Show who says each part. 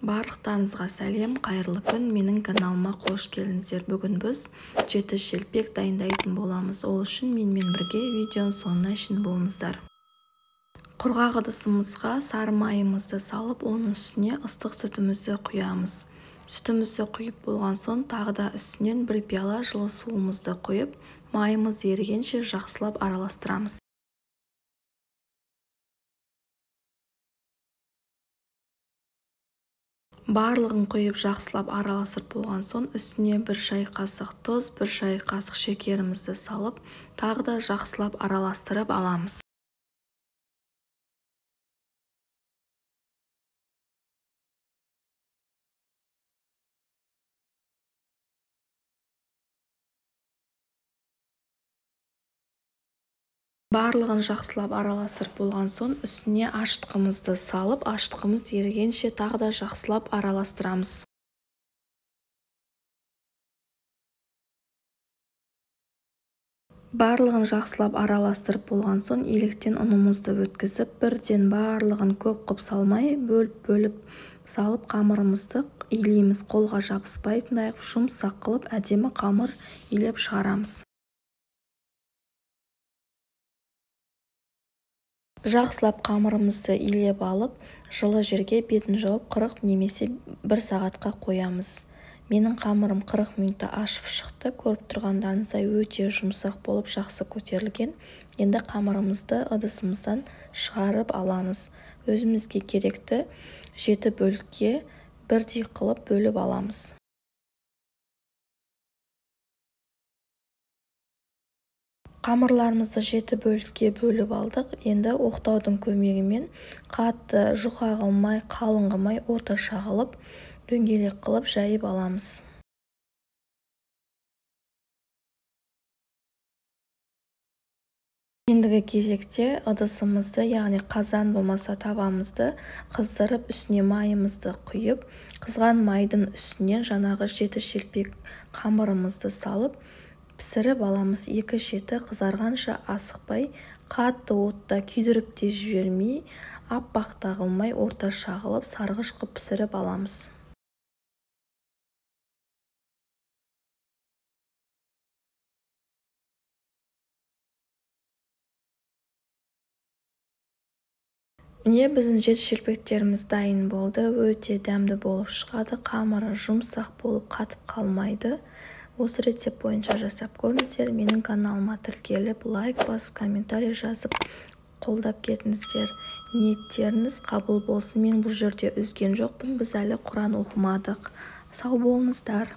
Speaker 1: Барлықтарыңызға сәлем, қайырлы күн. Менің каналыма қош келдіңіздер. Бүгін біз жеті шелпек дайындайтын боламыз. Ол үшін менімен бірге видеоның соңына шейін болыңыздар. Құрғақ ыдысымызға сары майымызды салып, оның үстіне ыстық сүтімізді құямыз. Сүтімізді құйып болған соң, тағы да үстінен бір пиала жылы суымызды құйып, майымыз ерігенше жақсылап араластырамыз. Барлығын құйып жақсылап араластырып болған соң, үстіне бір шай қасық тұз, бір шай қасық шекерімізді салып, тағы да жақсылап араластырып аламыз. Барлығын жақсылап араластырып болған соң, үстіне ашытқымызды салып, ашытқымыз ерігенше тағы да жақсылап араластырамыз. Барлығын жақсылап араластырып болған соң, електен ұнымызды өткізіп, бірден барлығын көп қып салмай, бөліп салып, қамырымызды илейміз. Қолға жабыспайтындай жұмсақ қылып, әдемі қамыр илеп шығарамыз. Жақсылап қамырымызды илеп алып, жылы жерге бетін жауып 40 немесе 1 сағатқа қоямыз. Менің қамырым 40 минутта ашып шықты. Көріп тұрғандарыңыздай өте жұмсақ болып жақсы көтерілген. Енді қамырымызды ыдысымыздан шығарып аламыз. Өзімізге керекті 7 бөлікке бірдей қылып бөліп аламыз. Қамырларымызды 7 бөлікке бөліп алдық. Енді оқтаудың көмегімен қатты жұқа қылмай, қалың қылмай, орташа қылып, дөңгелек қылып жайып аламыз. Ендігі кезекте ыдысымызды, яғни қазан болмаса табамызды қыздырып, үстіне майымызды құйып, қызған майдың үстінен жаңағы 7 шелпек қамырымызды салып, пісіріп аламыз. 2 шеті қызарғанша асықпай, қатты отта күйдіріп те жібермей, аппақ та қылмай, орташа қылып, сарғыш қылып пісіріп аламыз. Міне біздің 7 шелпектеріміз дайын болды. Өте дәмді болып шығады. Қамыры жұмсақ болып қатып қалмайды. Осы рецепт бойынша жасап көріңіздер. Менің каналыма тіркеліп, лайк басып, комментарий жазып, қолдап кетіңіздер. Ниеттеріңіз қабыл болсын. Мен бұл жерде үзген жоқпын. Біз әлі Құран оқымадық. Сау болыңыздар.